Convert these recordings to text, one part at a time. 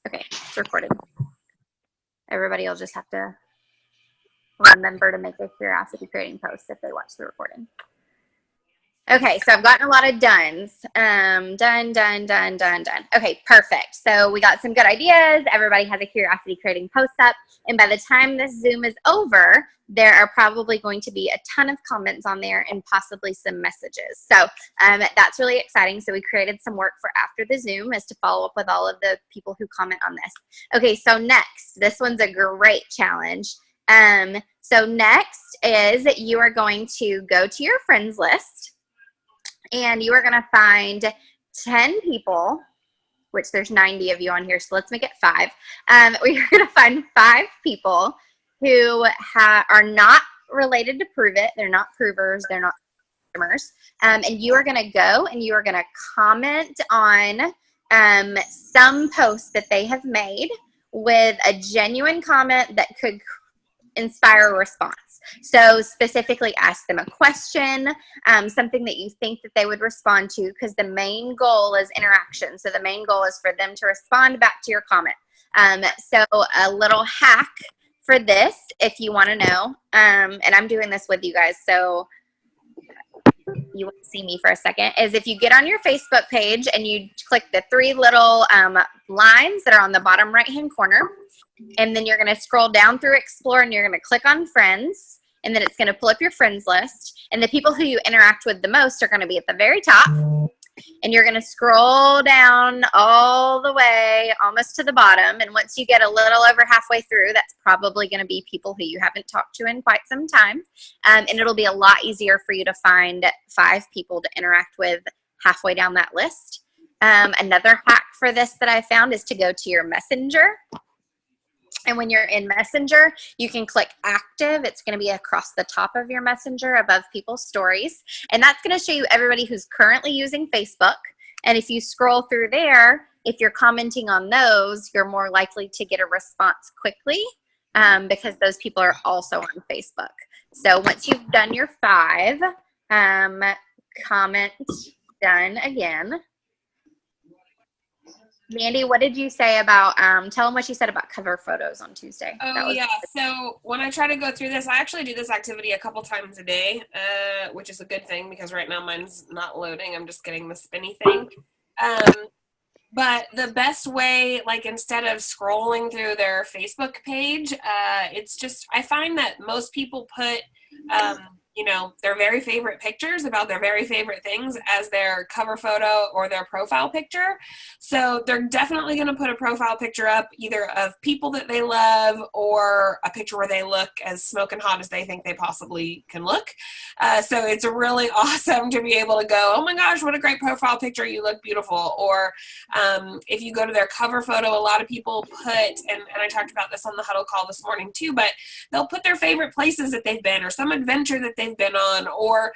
Okay, it's recorded. Everybody will just have to remember to make a curiosity creating post if they watch the recording. Okay, so I've gotten a lot of dones. Done. Okay, perfect. So we got some good ideas. Everybody has a curiosity creating post up. And by the time this Zoom is over, there are probably going to be a ton of comments on there and possibly some messages. So that's really exciting. So we created some work for after the Zoom is to follow up with all of the people who comment on this. Okay, so next, this one's a great challenge. So next is that you are going to go to your friends list. And you are going to find 10 people, which there's 90 of you on here, so let's make it 5. We're going to find 5 people who are not related to Prove It. They're not provers. They're not streamers. And you are going to go and you are going to comment on some posts that they have made with a genuine comment that could inspire a response. So specifically ask them a question, something that you think that they would respond to, because the main goal is interaction. So the main goal is for them to respond back to your comment. So a little hack for this, if you want to know, and I'm doing this with you guys, so you won't see me for a second, is if you get on your Facebook page and you click the 3 little lines that are on the bottom right-hand corner, and then you're going to scroll down through Explore and you're going to click on Friends, and then it's going to pull up your friends list, and the people who you interact with the most are going to be at the very top, and you're going to scroll down all the way almost to the bottom, and once you get a little over halfway through, that's probably going to be people who you haven't talked to in quite some time, and it'll be a lot easier for you to find 5 people to interact with halfway down that list. Another hack for this that I found is to go to your Messenger. And when you're in Messenger, you can click active. It's going to be across the top of your Messenger above people's stories. And that's going to show you everybody who's currently using Facebook. And if you scroll through there, if you're commenting on those, you're more likely to get a response quickly because those people are also on Facebook. So once you've done your 5, comment done again. Mandy, what did you say about, tell them what you said about cover photos on Tuesday. Oh, yeah. So when I try to go through this, I actually do this activity a couple times a day, which is a good thing because right now mine's not loading. I'm just getting the spinny thing. But the best way, like instead of scrolling through their Facebook page, it's just, I find that most people put, you know, their very favorite pictures about their very favorite things as their cover photo or their profile picture. So they're definitely going to put a profile picture up either of people that they love or a picture where they look as smoking hot as they think they possibly can look. So it's really awesome to be able to go, oh my gosh, what a great profile picture. You look beautiful. Or if you go to their cover photo, a lot of people put, and I talked about this on the huddle call this morning too, but they'll put their favorite places that they've been or some adventure that they've been on or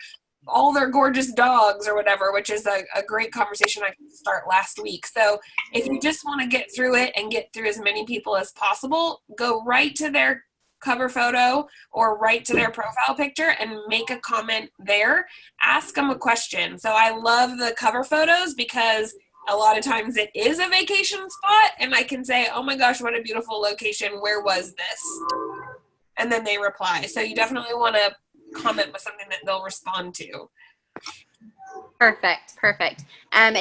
all their gorgeous dogs or whatever, which is a great conversation I could start last week. So if you just want to get through it and get through as many people as possible, go right to their cover photo or right to their profile picture and make a comment there. Ask them a question. So I love the cover photos because a lot of times it is a vacation spot and I can say, oh my gosh, what a beautiful location. Where was this? And then they reply. So you definitely want to comment with something that they'll respond to. Perfect.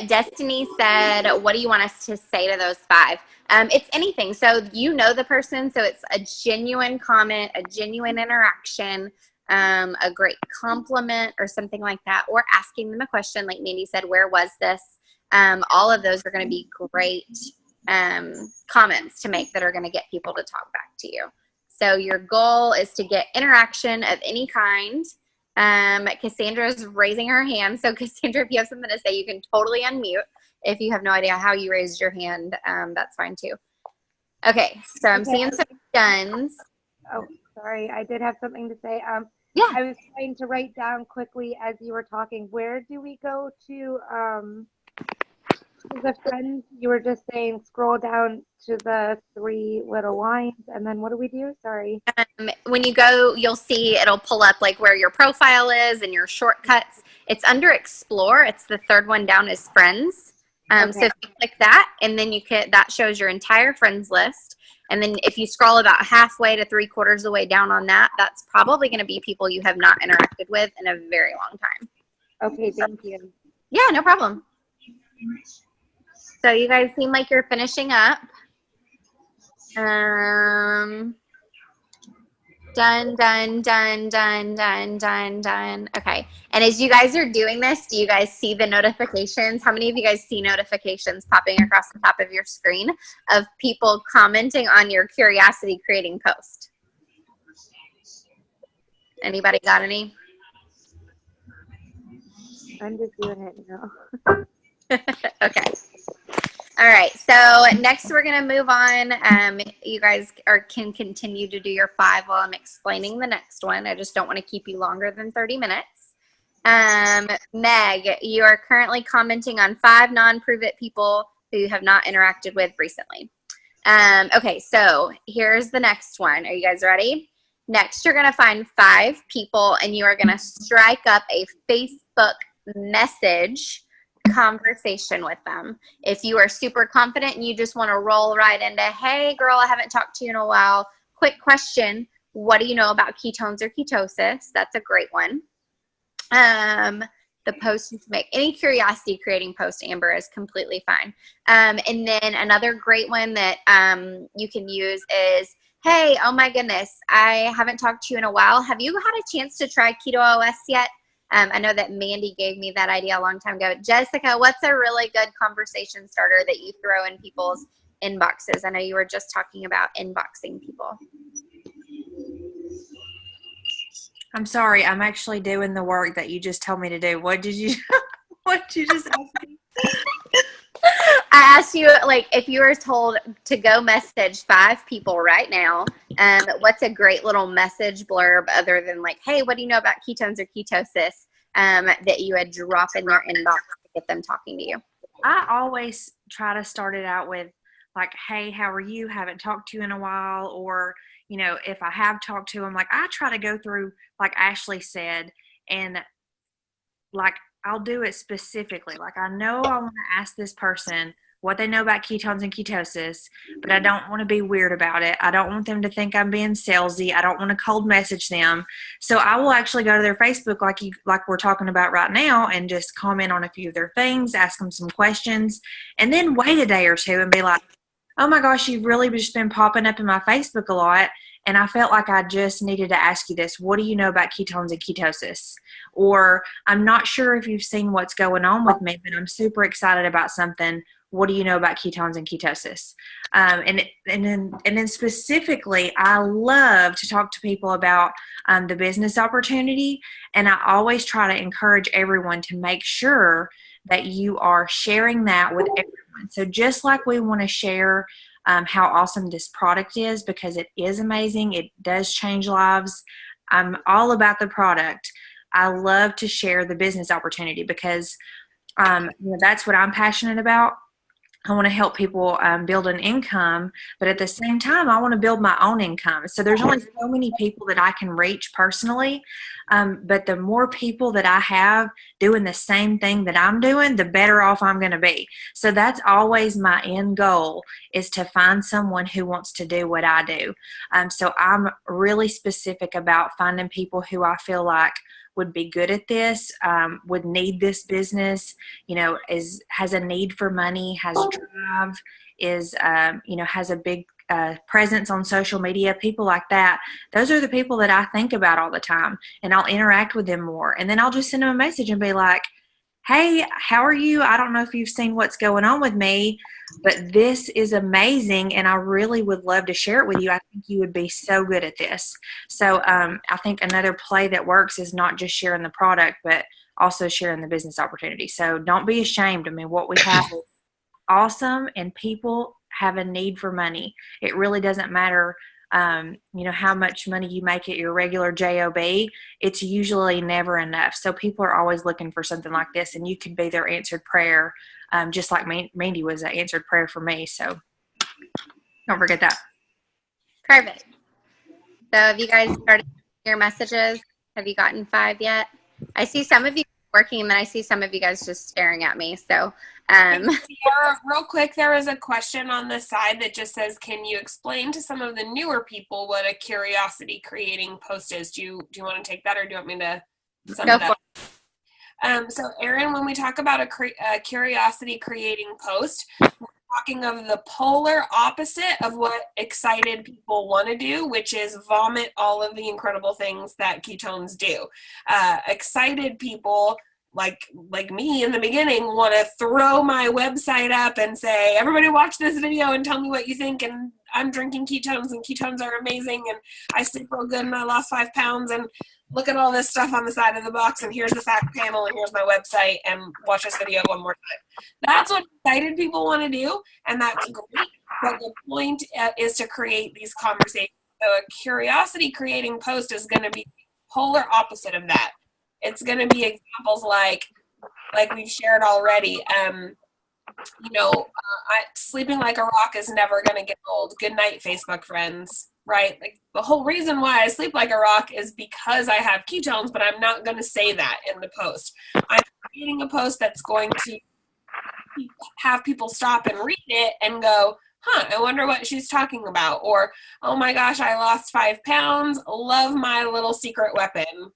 Destiny said, what do you want us to say to those 5? It's anything. So you know the person, so it's a genuine comment, a genuine interaction, a great compliment or something like that, or asking them a question like Mandy said, where was this? All of those are going to be great comments to make that are going to get people to talk back to you. So your goal is to get interaction of any kind. Cassandra's raising her hand. So Cassandra, if you have something to say, you can totally unmute. If you have no idea how you raised your hand, that's fine too. Okay, so I'm seeing some dones. Oh, sorry. I did have something to say. Yeah. I was trying to write down quickly as you were talking. Where do we go to the friends? You were just saying scroll down to the 3 little lines, and then what do we do? Sorry. When you go, you'll see it'll pull up like where your profile is and your shortcuts. It's under Explore. It's the 3rd one down is Friends. So Okay. if you click that, and then that shows your entire friends list. And then if you scroll about halfway to 3/4 of the way down on that, that's probably going to be people you have not interacted with in a very long time. Okay, thank you. Yeah, no problem. So you guys seem like you're finishing up. Done, done, done, done, done, done, done. Okay. And as you guys are doing this, do you guys see the notifications? How many of you guys see notifications popping across the top of your screen of people commenting on your Curiosity creating post? Anybody got any? I'm just doing it now. Okay. All right. So next we're going to move on. You guys can continue to do your 5 while I'm explaining the next one. I just don't want to keep you longer than 30 minutes. Meg, you are currently commenting on 5 non-Prove It people who you have not interacted with recently. Okay. So here's the next one. Are you guys ready? Next, you're going to find 5 people and you are going to strike up a Facebook message conversation with them. If you are super confident and you just want to roll right into, hey girl, I haven't talked to you in a while. Quick question. What do you know about ketones or ketosis? That's a great one. The post you can make, any curiosity creating post, Amber, is completely fine. And then another great one that you can use is, hey, oh my goodness, I haven't talked to you in a while. Have you had a chance to try Keto OS yet? I know that Mandy gave me that idea a long time ago. Jessica, what's a really good conversation starter that you throw in people's inboxes? I know you were just talking about inboxing people. I'm sorry. I'm actually doing the work that you just told me to do. What did you just ask me? I asked you, like, if you were told to go message 5 people right now, what's a great little message blurb other than like, hey, what do you know about ketones or ketosis, that you would drop in their inbox to get them talking to you? I always try to start it out with like, hey, how are you? Haven't talked to you in a while. Or, you know, if I have talked to them, like I try to go through, like Ashley said, and like I'll do it specifically. Like I know I want to ask this person what they know about ketones and ketosis, but I don't want to be weird about it. I don't want them to think I'm being salesy. I don't want to cold message them. So I will actually go to their Facebook like we're talking about right now and just comment on a few of their things, ask them some questions, and then wait a day or two and be like, oh my gosh, you've really just been popping up in my Facebook a lot. And I felt like I just needed to ask you this. What do you know about ketones and ketosis? Or I'm not sure if you've seen what's going on with me, but I'm super excited about something. What do you know about ketones and ketosis? And then specifically, I love to talk to people about the business opportunity. And I always try to encourage everyone to make sure that you are sharing that with everyone. So just like we want to share how awesome this product is, because it is amazing, it does change lives. I'm all about the product. I love to share the business opportunity because that's what I'm passionate about. I want to help people build an income, but at the same time, I want to build my own income. So there's only so many people that I can reach personally, but the more people that I have doing the same thing that I'm doing, the better off I'm going to be. So that's always my end goal, is to find someone who wants to do what I do. So I'm really specific about finding people who I feel like would be good at this, would need this business, has a need for money, has drive, has a big presence on social media, people like that. Those are the people that I think about all the time, and I'll interact with them more. And then I'll just send them a message and be like, hey, how are you? I don't know if you've seen what's going on with me, but this is amazing, and I really would love to share it with you. I think you would be so good at this. So I think another play that works is not just sharing the product, but also sharing the business opportunity. So don't be ashamed. I mean, what we have is awesome, and people have a need for money. It really doesn't matter how much money you make at your regular job. It's usually never enough. So people are always looking for something like this, and you could be their answered prayer, just like Mandy was an answered prayer for me. So don't forget that. Perfect. So have you guys started your messages? Have you gotten 5 yet? I see some of you working, and then I see some of you guys just staring at me. So Sarah, real quick, there is a question on the side that just says, can you explain to some of the newer people what a curiosity creating post is? Do you want to take that, or do you want me to sum Go it up? So Erin, when we talk about a curiosity creating post, we're talking of the polar opposite of what excited people want to do, which is vomit all of the incredible things that ketones do. Excited people, like me in the beginning, want to throw my website up and say, everybody watch this video and tell me what you think, and I'm drinking ketones and ketones are amazing and I sleep real good and I lost 5 pounds and look at all this stuff on the side of the box and here's the fact panel and here's my website and watch this video one more time. That's what excited people want to do, and that's great, but the point is to create these conversations. So a curiosity creating post is going to be polar opposite of that. It's going to be examples like we've shared already. Sleeping like a rock is never going to get old. Good night, Facebook friends, right? Like, the whole reason why I sleep like a rock is because I have ketones, but I'm not going to say that in the post. I'm creating a post that's going to have people stop and read it and go, I wonder what she's talking about. Or, oh my gosh, I lost 5 pounds. Love my little secret weapon.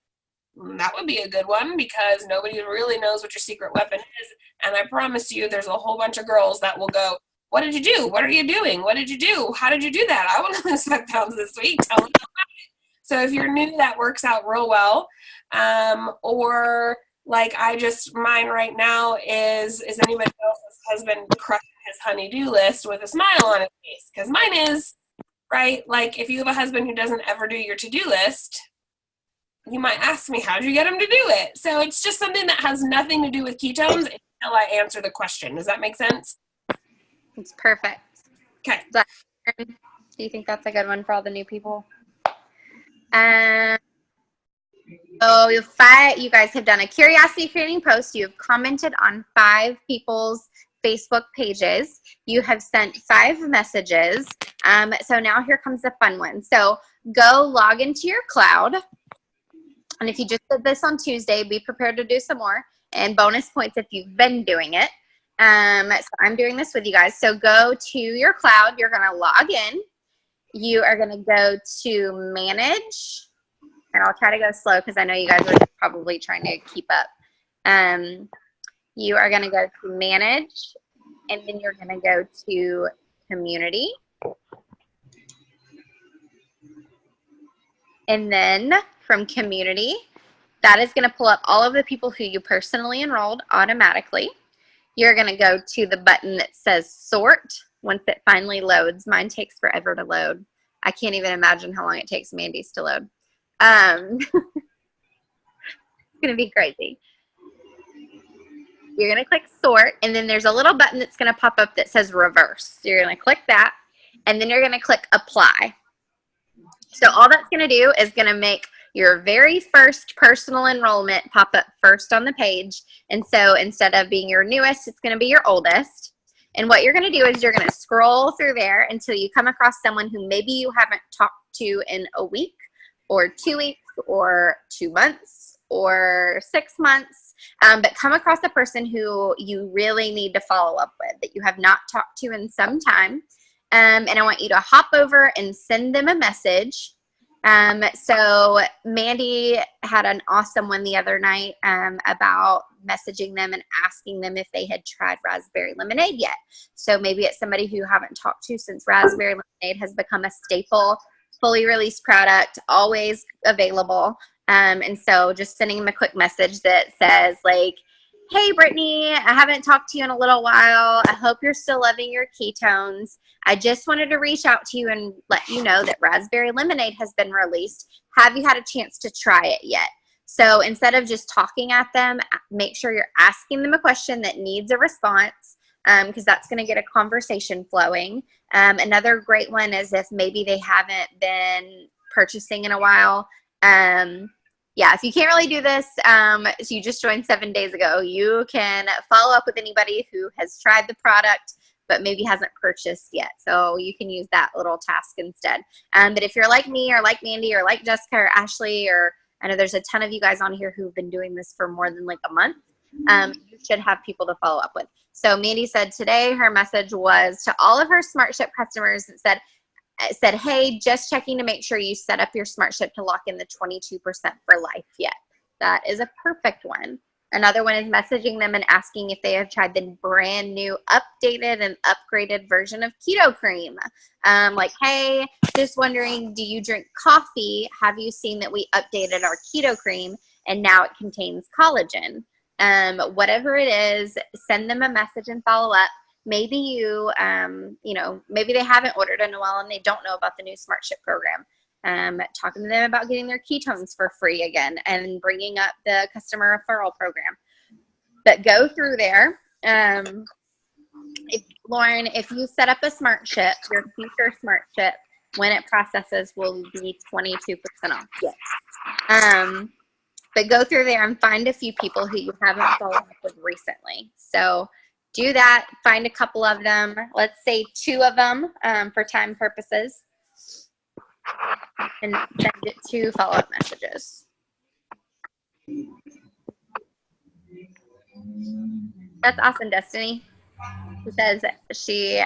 That would be a good one, because nobody really knows what your secret weapon is. And I promise you, there's a whole bunch of girls that will go, what did you do? What are you doing? What did you do? How did you do that? I want to lose 5 pounds this week. Tell me about it. So if you're new, that works out real well. Or like mine right now is anybody else's husband crushing his honey-do list with a smile on his face? Because mine is, right? Like, if you have a husband who doesn't ever do your to-do list, you might ask me, how did you get him to do it? So it's just something that has nothing to do with ketones until I answer the question. Does that make sense? It's perfect. Okay. Do you think that's a good one for all the new people? So you guys have done a curiosity creating post. You've commented on 5 people's Facebook pages. You have sent 5 messages. So now here comes the fun one. So go log into your cloud. And if you just did this on Tuesday, be prepared to do some more. And bonus points if you've been doing it. So I'm doing this with you guys. So go to your cloud. You're going to log in. You are going to go to manage. And I'll try to go slow because I know you guys are probably trying to keep up. You are going to go to manage. And then you're going to go to community. And then from community, that is going to pull up all of the people who you personally enrolled automatically. You're going to go to the button that says sort once it finally loads. Mine takes forever to load. I can't even imagine how long it takes Mandy's to load. It's going to be crazy. You're going to click sort, and then there's a little button that's going to pop up that says reverse. So you're going to click that, and then you're going to click apply. So all that's going to do is going to make your very first personal enrollment pop up first on the page. And so instead of being your newest, it's going to be your oldest. And what you're going to do is you're going to scroll through there until you come across someone who maybe you haven't talked to in a week or 2 weeks or 2 months or 6 months, but come across a person who you really need to follow up with that you have not talked to in some time. And I want you to hop over and send them a message. So Mandy had an awesome one the other night about messaging them and asking them if they had tried raspberry lemonade yet. So maybe it's somebody who you haven't talked to since raspberry lemonade has become a staple, fully released product, always available. And so just sending them a quick message that says like, hey, Brittany, I haven't talked to you in a little while. I hope you're still loving your ketones. I just wanted to reach out to you and let you know that raspberry lemonade has been released. Have you had a chance to try it yet? So instead of just talking at them, make sure you're asking them a question that needs a response, because that's going to get a conversation flowing. Another great one is if maybe they haven't been purchasing in a while. Yeah, if you can't really do this, so you just joined 7 days ago, you can follow up with anybody who has tried the product but maybe hasn't purchased yet. So you can use that little task instead. But if you're like me or like Mandy or like Jessica or Ashley, or I know there's a ton of you guys on here who've been doing this for more than like a month, you should have people to follow up with. So Mandy said today her message was to all of her SmartShip customers. It said, hey, just checking to make sure you set up your SmartShip to lock in the 22% for life yet. That is a perfect one. Another one is messaging them and asking if they have tried the brand new updated and upgraded version of Keto Cream. Like, hey, just wondering, do you drink coffee? Have you seen that we updated our Keto Cream and now it contains collagen? Whatever it is, send them a message and follow up. Maybe maybe they haven't ordered in a while and they don't know about the new SmartShip program. Talking to them about getting their ketones for free again and bringing up the customer referral program. But go through there. Lauren, if you set up a SmartShip, your future SmartShip, when it processes, will be 22% off. Yes. But go through there and find a few people who you haven't followed up with recently. So do that. Find a couple of them. Let's say 2 of them for time purposes. And send it 2 follow-up messages. That's awesome, Destiny. She says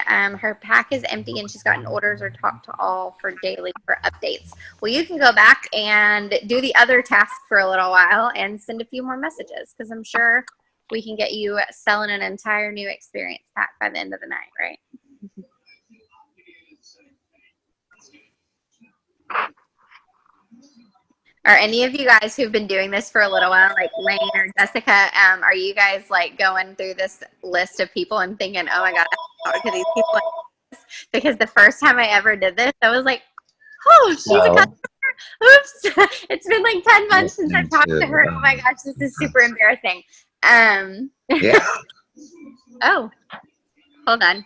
her pack is empty and she's gotten orders or talked to all for daily for updates. Well, you can go back and do the other task for a little while and send a few more messages because I'm sure we can get you selling an entire new experience pack by the end of the night, right? Are any of you guys who've been doing this for a little while, like Lane or Jessica, are you guys like going through this list of people and thinking, oh my God, I talk to these people like this? Because the first time I ever did this, I was like, oh, she's a customer. Oops. It's been like 10 months since I talked to her. Oh my gosh, this is super embarrassing. Yeah. Oh, hold on.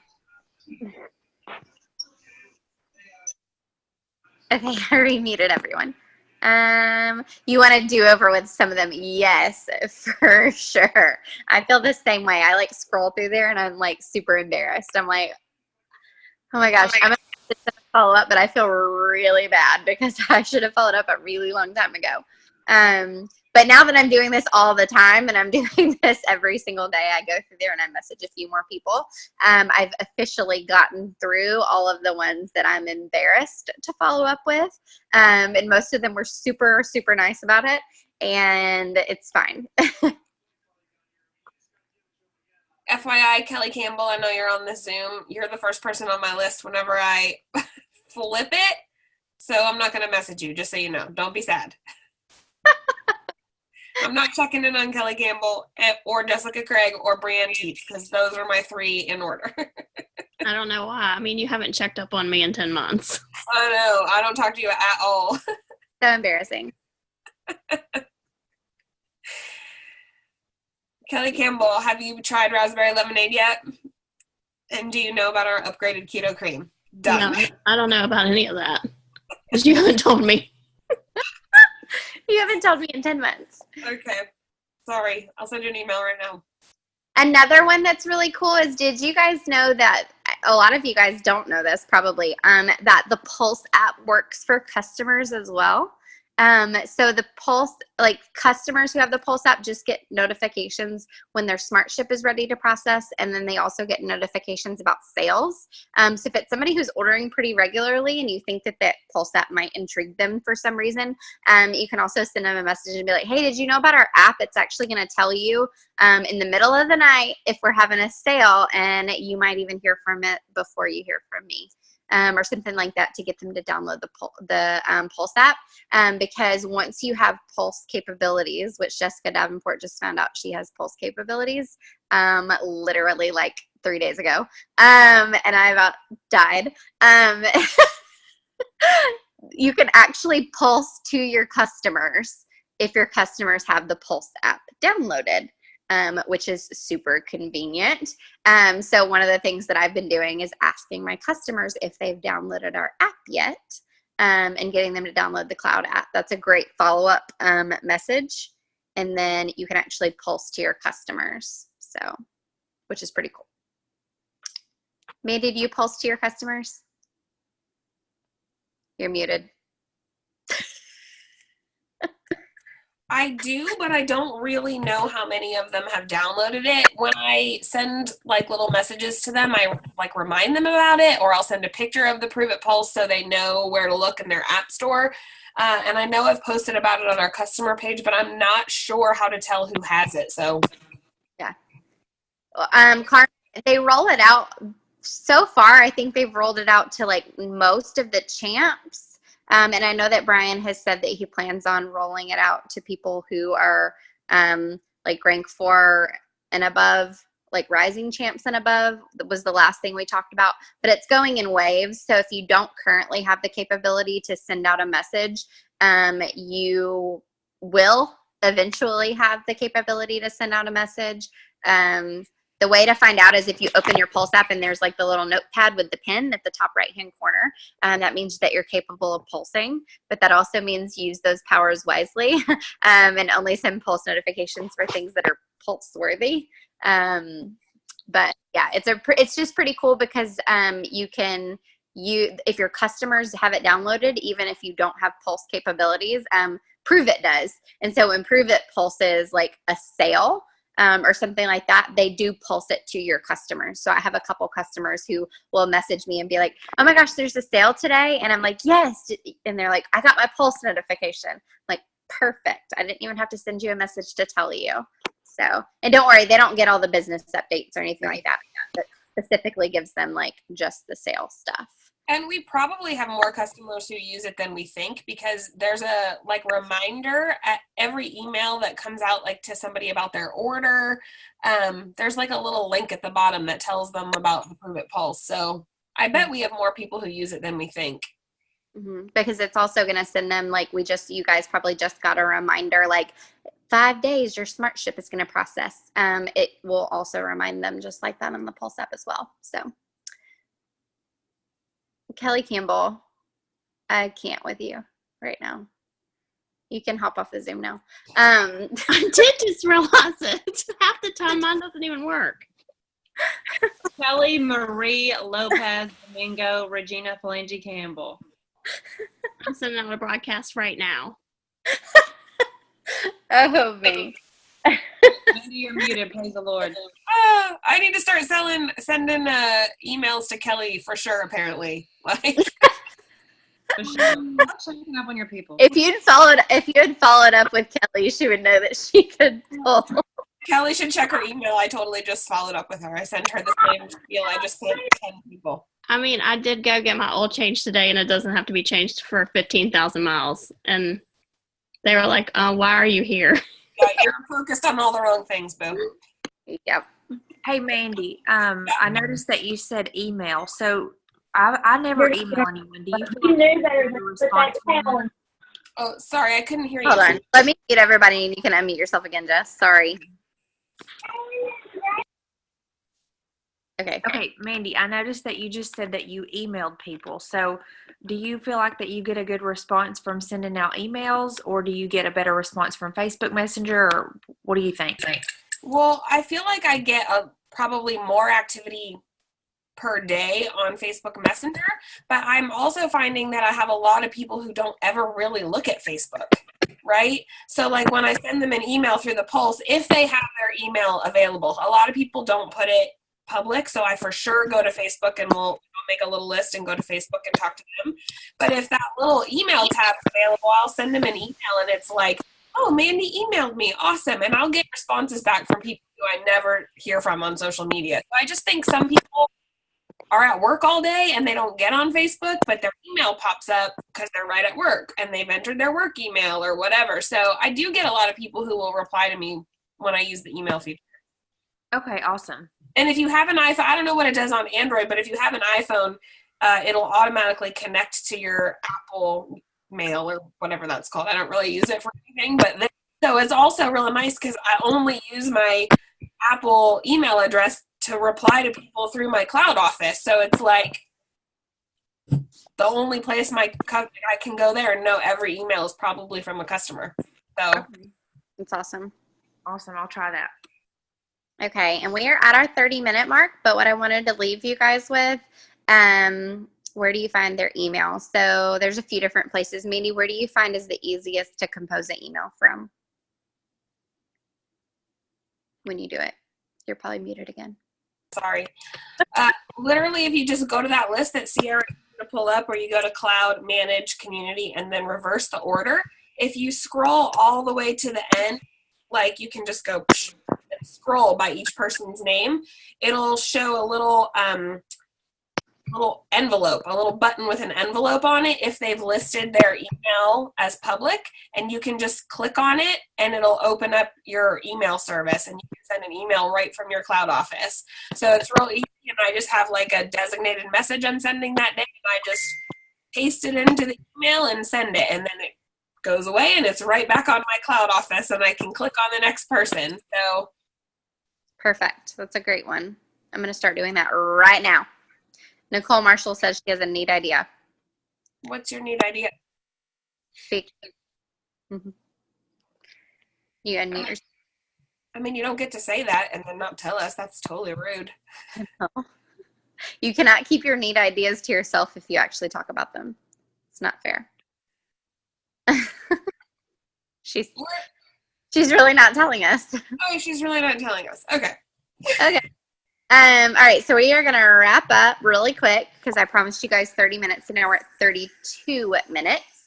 Okay, I remuted everyone. You want to do over with some of them? Yes, for sure. I feel the same way. I like scroll through there and I'm like super embarrassed. I'm like, oh my gosh, I'm gonna follow up, but I feel really bad because I should have followed up a really long time ago. But now that I'm doing this all the time and I'm doing this every single day, I go through there and I message a few more people. I've officially gotten through all of the ones that I'm embarrassed to follow up with. And most of them were super, super nice about it. And it's fine. FYI, Kelly Campbell, I know you're on the Zoom. You're the first person on my list whenever I flip it. So I'm not going to message you, just so you know. Don't be sad. I'm not checking in on Kelly Campbell or Jessica Craig or Brianne Teets because those are my 3 in order. I don't know why. I mean, you haven't checked up on me in 10 months. I know. I don't talk to you at all. So embarrassing. Kelly Campbell, have you tried raspberry lemonade yet? And do you know about our upgraded keto cream? Done. No, I don't know about any of that because you haven't told me. You haven't told me in 10 months. Okay. Sorry. I'll send you an email right now. Another one that's really cool is, did you guys know that, a lot of you guys don't know this probably, that the Pulse app works for customers as well? So the Pulse, like customers who have the Pulse app just get notifications when their SmartShip is ready to process, and then they also get notifications about sales. So if it's somebody who's ordering pretty regularly and you think that that Pulse app might intrigue them for some reason, you can also send them a message and be like, hey, did you know about our app? It's actually going to tell you in the middle of the night if we're having a sale, and you might even hear from it before you hear from me. Or something like that, to get them to download the Pulse app. Because once you have Pulse capabilities, which Jessica Davenport just found out she has Pulse capabilities, literally like 3 days ago, and I about died. You can actually pulse to your customers if your customers have the Pulse app downloaded. Which is super convenient. So one of the things that I've been doing is asking my customers if they've downloaded our app yet, and getting them to download the Cloud app. That's a great follow-up message. And then you can actually pulse to your customers, so, which is pretty cool. Mandy, do you pulse to your customers? You're muted. I do, but I don't really know how many of them have downloaded it. When I send like little messages to them, I like remind them about it, or I'll send a picture of the Prove It Pulse so they know where to look in their app store. And I know I've posted about it on our customer page, but I'm not sure how to tell who has it. So Carmen, they roll it out so far. I think they've rolled it out to like most of the champs. And I know that Brian has said that he plans on rolling it out to people who are like rank 4 and above, like rising champs and above. That was the last thing we talked about, but it's going in waves. So if you don't currently have the capability to send out a message, you will eventually have the capability to send out a message. The way to find out is if you open your Pulse app and there's like the little notepad with the pin at the top right-hand corner. That means that you're capable of pulsing, but that also means use those powers wisely and only send pulse notifications for things that are pulse worthy. But yeah, it's just pretty cool because if your customers have it downloaded, even if you don't have Pulse capabilities, Prove It does. And so when Prove It pulses like a sale, or something like that, they do pulse it to your customers. So I have a couple customers who will message me and be like, oh my gosh, there's a sale today. And I'm like, yes. And they're like, I got my Pulse notification. I'm like, perfect. I didn't even have to send you a message to tell you. So, and don't worry, they don't get all the business updates or anything like that. That specifically gives them like just the sale stuff. And we probably have more customers who use it than we think, because there's a like reminder at every email that comes out like to somebody about their order. There's like a little link at the bottom that tells them about the Prove It Pulse. So I bet we have more people who use it than we think. Mm-hmm. Because it's also going to send them like you guys probably just got a reminder like 5 days your smart ship is going to process. It will also remind them just like that on the Pulse app as well. So Kelly Campbell, I can't with you right now. You can hop off the Zoom now. I did just realize it. Half the time mine doesn't even work. Kelly Marie Lopez Domingo Regina Phalange Campbell. I'm sending out a broadcast right now. Oh, me. Maybe you're muted, praise the Lord. I need to start sending emails to Kelly for sure, apparently. Like, For sure. Checking up on your people. If you had followed up with Kelly, she would know that she could pull. Kelly should check her email. I totally just followed up with her. I sent her the same spiel I just sent 10 people. I mean, I did go get my oil changed today, and it doesn't have to be changed for 15,000 miles. And they were like, why are you here? Yeah, you're focused on all the wrong things, boo. Yep. Hey, Mandy, I noticed that you said email. So I never email anyone. Do you feel like a response from them? Oh, sorry, I couldn't hear you. Hold on. Let me mute everybody, and you can unmute yourself again, Jess. Sorry. Okay. Mandy, I noticed that you just said that you emailed people. So do you feel like that you get a good response from sending out emails, or do you get a better response from Facebook Messenger, or what do you think? Well, I feel like I get probably more activity per day on Facebook Messenger, but I'm also finding that I have a lot of people who don't ever really look at Facebook, right? So like when I send them an email through the Pulse, if they have their email available, a lot of people don't put it public, so I for sure go to Facebook and we'll make a little list and go to Facebook and talk to them. But if that little email tab is available, I'll send them an email and it's like, oh, Mandy emailed me, awesome, and I'll get responses back from people who I never hear from on social media. So I just think some people are at work all day and they don't get on Facebook, but their email pops up because they're right at work and they've entered their work email or whatever. So I do get a lot of people who will reply to me when I use the email feature. Okay, awesome. And if you have an iPhone, I don't know what it does on Android, but if you have an iPhone, it'll automatically connect to your Apple Mail or whatever that's called. I don't really use it for anything, but so it's also really nice because I only use my Apple email address to reply to people through my cloud office. So it's like the only place I can go there and know every email is probably from a customer. So It's awesome. Awesome. I'll try that. Okay, and we are at our 30-minute mark, but what I wanted to leave you guys with, where do you find their email? So there's a few different places. Mandy, where do you find is the easiest to compose an email from? when you do it. You're probably muted again. Sorry. Literally, if you just go to that list that Sierra is going to pull up, where you go to Cloud, Manage, Community, and then reverse the order, if you scroll all the way to the end, like you can just go and scroll by each person's name, it'll show a little envelope, a little button with an envelope on it if they've listed their email as public, and you can just click on it and it'll open up your email service and you can send an email right from your Cloud office. So it's real easy, and I just have like a designated message I'm sending that day, and I just paste it into the email and send it, and then it goes away and it's right back on my Cloud office, and I can click on the next person. So Perfect. That's a great one. I'm going to start doing that right now. Nicole Marshall says she has a neat idea. what's your neat idea? Speak. You unmute yourself. I mean, you don't get to say that and then not tell us. That's totally rude. You cannot keep your neat ideas to yourself if you actually talk about them. It's not fair. She's really not telling us. Oh, she's really not telling us. Okay. Okay. All right, so we are going to wrap up really quick because I promised you guys 30 minutes and now we're at 32 minutes.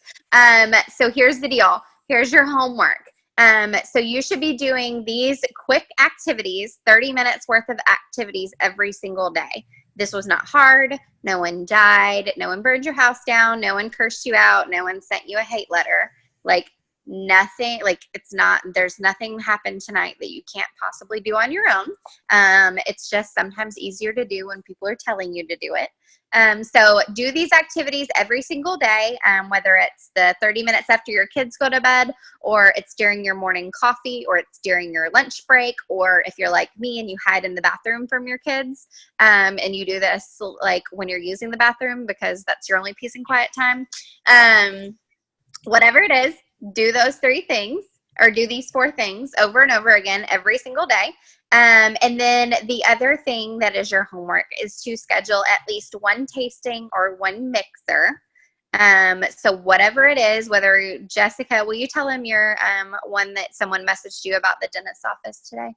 So here's the deal. Here's your homework. So you should be doing these quick activities, 30 minutes worth of activities every single day. This was not hard. No one died. No one burned your house down. No one cursed you out. No one sent you a hate letter. Like nothing, like it's not, there's nothing happened tonight that you can't possibly do on your own. It's just sometimes easier to do when people are telling you to do it. So do these activities every single day, whether it's the 30 minutes after your kids go to bed, or it's during your morning coffee, or it's during your lunch break, or if you're like me and you hide in the bathroom from your kids, and you do this like when you're using the bathroom because that's your only peace and quiet time. Whatever it is, do those 3 things or do these 4 things over and over again every single day. And then the other thing that is your homework is to schedule at least 1 tasting or 1 mixer. So whatever it is, whether Jessica, will you tell him your one that someone messaged you about the dentist's office today?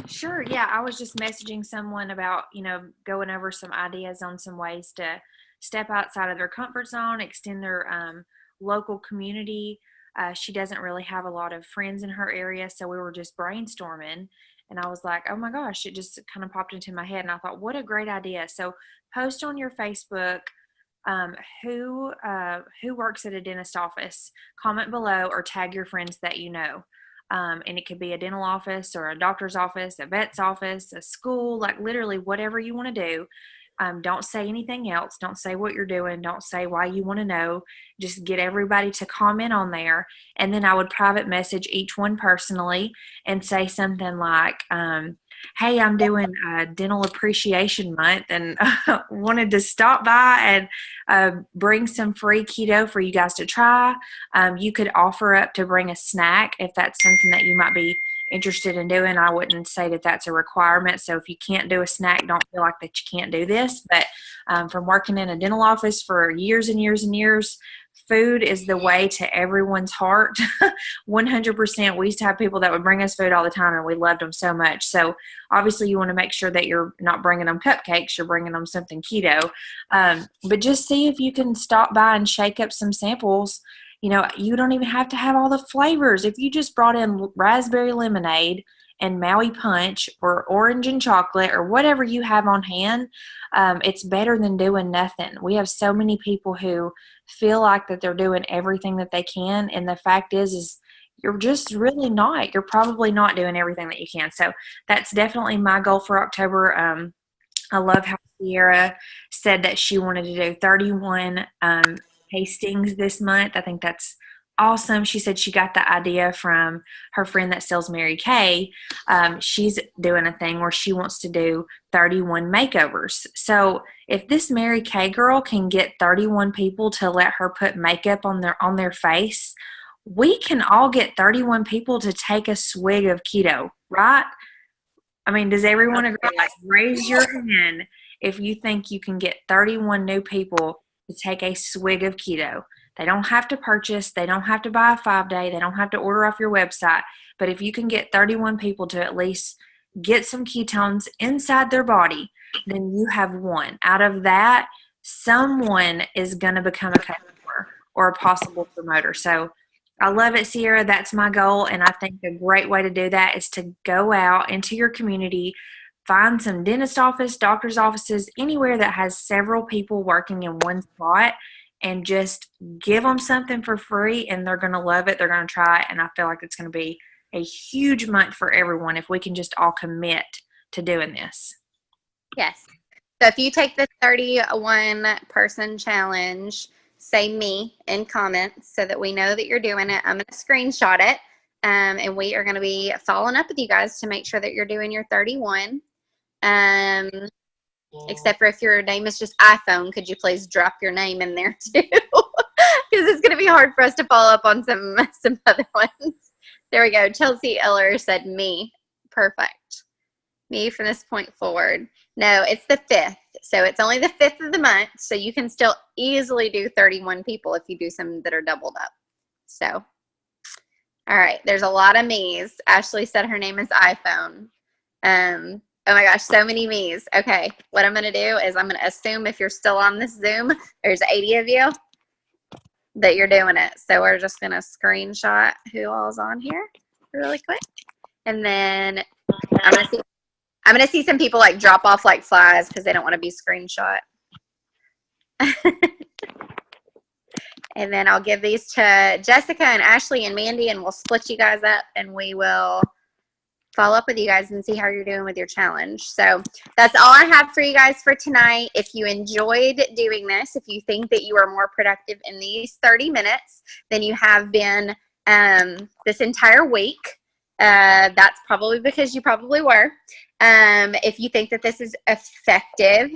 Sure. Yeah. I was just messaging someone about, going over some ideas on some ways to step outside of their comfort zone, extend their local community. She doesn't really have a lot of friends in her area, so we were just brainstorming, and I was like, oh my gosh, it just kind of popped into my head, and I thought, what a great idea. So post on your Facebook who works at a dentist office, comment below, or tag your friends that you know. And it could be a dental office or a doctor's office, a vet's office, a school, like literally whatever you want to do. Don't say anything else. Don't say what you're doing. Don't say why you want to know. Just get everybody to comment on there. And then I would private message each one personally and say something like, hey, I'm doing a dental appreciation month and wanted to stop by and bring some free keto for you guys to try. You could offer up to bring a snack if that's something that you might be interested in doing. I wouldn't say that that's a requirement. So if you can't do a snack, don't feel like that you can't do this. But from working in a dental office for years and years and years, food is the way to everyone's heart. 100%. We used to have people that would bring us food all the time and we loved them so much. So obviously you want to make sure that you're not bringing them cupcakes, you're bringing them something keto. But just see if you can stop by and shake up some samples. You don't even have to have all the flavors. If you just brought in raspberry lemonade and Maui punch or orange and chocolate or whatever you have on hand, it's better than doing nothing. We have so many people who feel like that they're doing everything that they can. And the fact is you're just really not. You're probably not doing everything that you can. So that's definitely my goal for October. I love how Sierra said that she wanted to do 31 tastings this month. I think that's awesome. She said she got the idea from her friend that sells Mary Kay. She's doing a thing where she wants to do 31 makeovers. So if this Mary Kay girl can get 31 people to let her put makeup on their face, we can all get 31 people to take a swig of keto, right? I mean, does everyone agree? Like, raise your hand if you think you can get 31 new people to take a swig of keto. They don't have to purchase. They don't have to buy a 5-day. They don't have to order off your website. But if you can get 31 people to at least get some ketones inside their body, then you have won. Out of that, someone is going to become a customer or a possible promoter. So I love it, Sierra. That's my goal. And I think a great way to do that is to go out into your community, find some dentist office, doctor's offices, anywhere that has several people working in one spot, and just give them something for free, and they're going to love it. They're going to try it. And I feel like it's going to be a huge month for everyone if we can just all commit to doing this. Yes. So if you take the 31 person challenge, say me in comments so that we know that you're doing it. I'm going to screenshot it. And we are going to be following up with you guys to make sure that you're doing your 31. Except for if your name is just iPhone, could you please drop your name in there too? Because it's going to be hard for us to follow up on some other ones. There we go. Chelsea Eller said me. Perfect. Me from this point forward. No, it's the 5th. So it's only the 5th of the month. So you can still easily do 31 people if you do some that are doubled up. So, all right. There's a lot of me's. Ashley said her name is iPhone. Oh my gosh, so many me's. Okay, what I'm going to do is I'm going to assume if you're still on this Zoom, there's 80 of you that you're doing it. So we're just going to screenshot who all's on here really quick. And then I'm going to see some people like drop off like flies because they don't want to be screenshot. And then I'll give these to Jessica and Ashley and Mandy, and we'll split you guys up, and we will follow up with you guys and see how you're doing with your challenge. So that's all I have for you guys for tonight. If you enjoyed doing this, if you think that you are more productive in these 30 minutes than you have been this entire week, that's probably because you probably were. If you think that this is effective,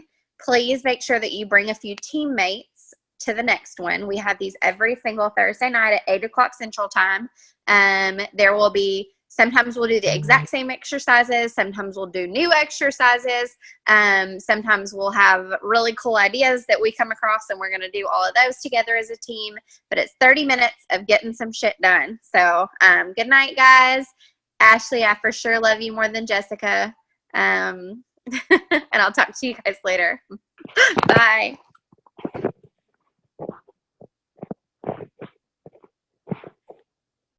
please make sure that you bring a few teammates to the next one. We have these every single Thursday night at 8 o'clock Central Time. There will be sometimes we'll do the exact same exercises. Sometimes we'll do new exercises. Sometimes we'll have really cool ideas that we come across, and we're going to do all of those together as a team. But it's 30 minutes of getting some shit done. So good night, guys. Ashley, I for sure love you more than Jessica. And I'll talk to you guys later. Bye.